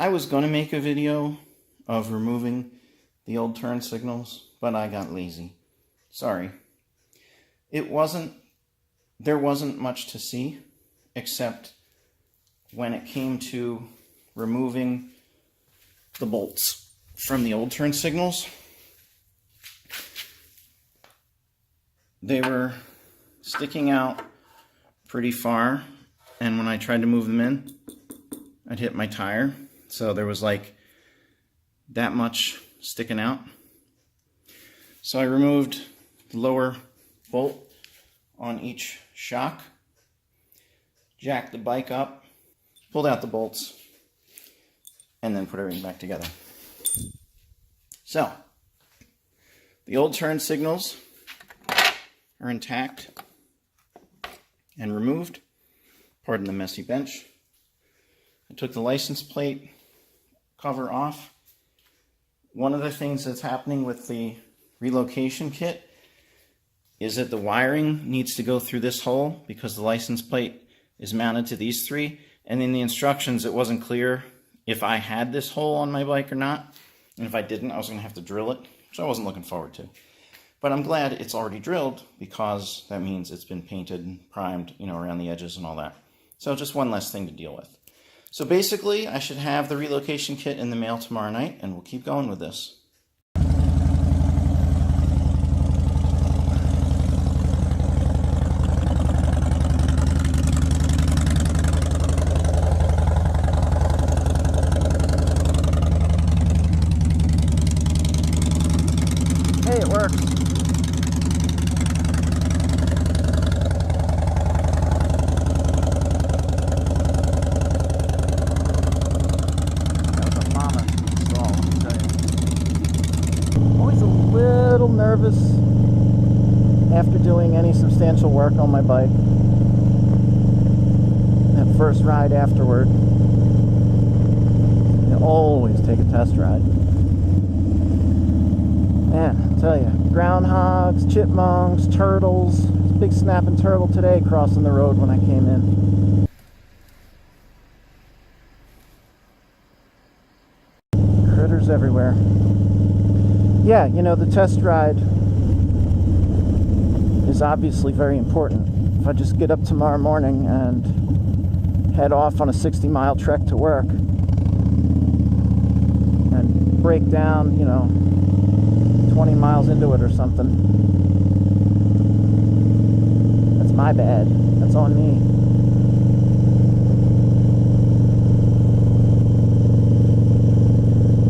I was going to make a video of removing the old turn signals, but I got lazy. Sorry. There wasn't much to see, except when it came to removing the bolts from the old turn signals. They were sticking out pretty far, and when I tried to move them in, I'd hit my tire. So there was like that much sticking out. So I removed the lower bolt on each shock, jacked the bike up, pulled out the bolts, and then put everything back together. So the old turn signals are intact and removed. Pardon the messy bench. I took the license plate cover off. One of the things that's happening with the relocation kit is that the wiring needs to go through this hole because the license plate is mounted to these three, and in the instructions it wasn't clear if I had this hole on my bike or not, and if I didn't I was going to have to drill it, which I wasn't looking forward to. But I'm glad it's already drilled because that means it's been painted and primed, you know, around the edges and all that. So just one less thing to deal with. So basically, I should have the relocation kit in the mail tomorrow night, and we'll keep going with this. Hey, it works. Nervous after doing any substantial work on my bike. That first ride afterward, you always take a test ride. Man, I tell you, groundhogs, chipmunks, turtles. There's a big snapping turtle today crossing the road when I came in. Critters everywhere. Yeah, you know, the test ride is obviously very important. If I just get up tomorrow morning and head off on a 60-mile trek to work and break down, you know, 20 miles into it or something, that's my bad. That's on me.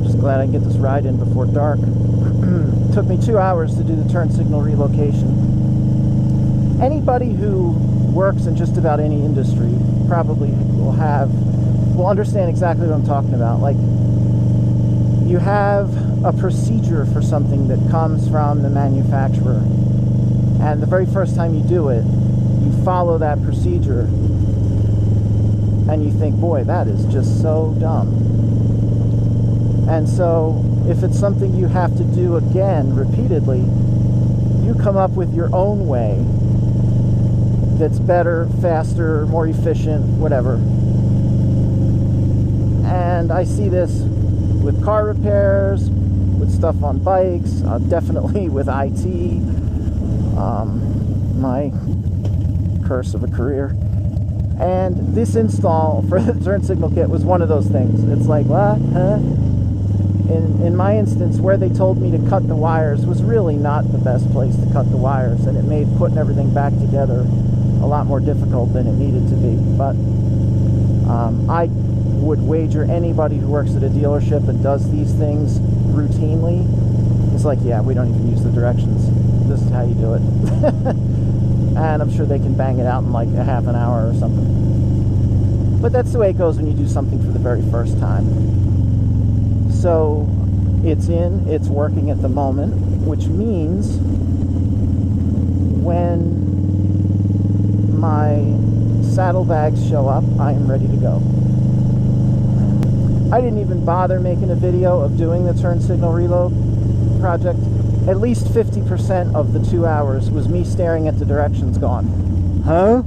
Just glad I can get this ride in before dark. It took me 2 hours to do the turn signal relocation. Anybody who works in just about any industry probably will understand exactly what I'm talking about. Like, you have a procedure for something that comes from the manufacturer, and the very first time you do it, you follow that procedure and you think, boy, that is just so dumb. And so if it's something you have to do again repeatedly, you come up with your own way that's better, faster, more efficient, whatever. And I see this with car repairs, with stuff on bikes, definitely with IT, my curse of a career. And this install for the turn signal kit was one of those things. It's like, what? Huh? In my instance, where they told me to cut the wires was really not the best place to cut the wires, and it made putting everything back together a lot more difficult than it needed to be. But I would wager anybody who works at a dealership and does these things routinely is like, yeah, we don't even use the directions. This is how you do it. And I'm sure they can bang it out in like a half an hour or something. But that's the way it goes when you do something for the very first time. So it's it's working at the moment, which means when my saddlebags show up, I am ready to go. I didn't even bother making a video of doing the turn signal reload project. At least 50% of the 2 hours was me staring at the directions going, huh?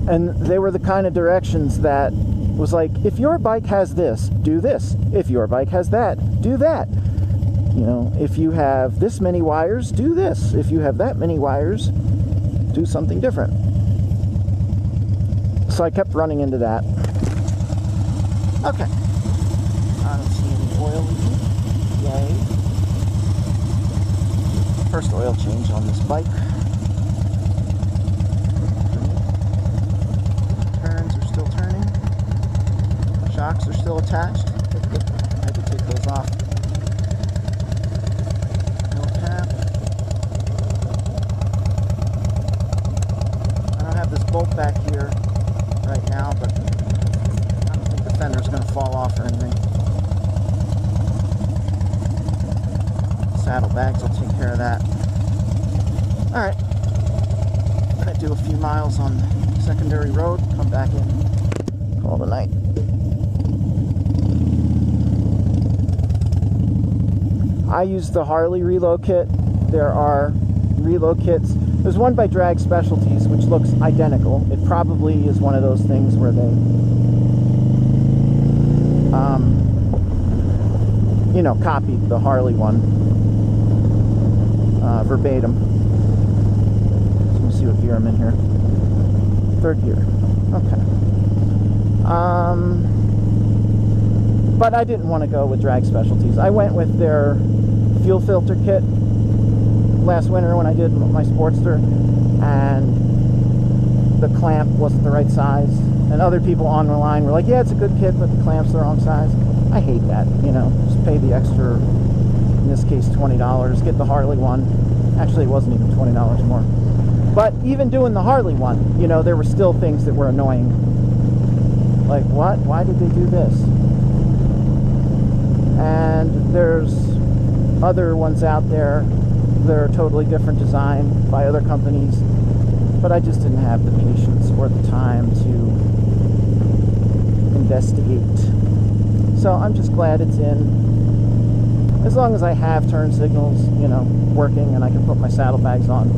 And they were the kind of directions that was like, if your bike has this, do this. If your bike has that, do that. You know, if you have this many wires, do this. If you have that many wires, do something different. So I kept running into that. Okay. I don't see any oil leaking. Yay. First oil change on this bike. Turns are still turning. Shocks are still attached. I had to take those off. No cap. I don't have this bolt back here right now, but I don't think the fender's going to fall off or anything. Saddlebags will take care of that. Alright. I'm going to do a few miles on secondary road, come back in, call it a night. I use the Harley reload kit. There are reload kits. There's one by Drag Specialties which looks identical. It probably is one of those things where they you know, copied the Harley one verbatim. So let me see what gear I'm in here. Third gear. Okay. But I didn't want to go with Drag Specialties. I went with their fuel filter kit last winter when I did my Sportster, and the clamp wasn't the right size. And other people on the line were like, yeah, it's a good kit, but the clamp's the wrong size. I hate that, you know. Just pay the extra, in this case, $20. Get the Harley one. Actually, it wasn't even $20 more. But even doing the Harley one, you know, there were still things that were annoying. Like, what? Why did they do this? And there's other ones out there that are totally different design by other companies, but I just didn't have the patience or the time to investigate. So I'm just glad it's in. As long as I have turn signals, you know, working and I can put my saddlebags on,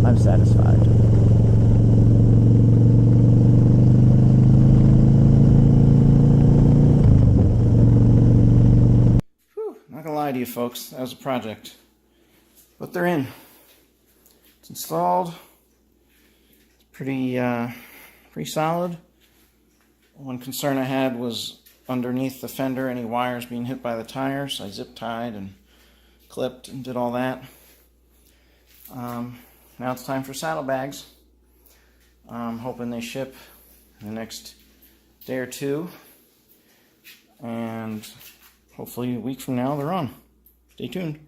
I'm satisfied. Not gonna lie to you folks, that was a project. But they're in. It's installed. It's pretty solid. One concern I had was underneath the fender, any wires being hit by the tires. I zip tied and clipped and did all that. Now it's time for saddlebags. I'm hoping they ship in the next day or two. And hopefully a week from now they're on. Stay tuned.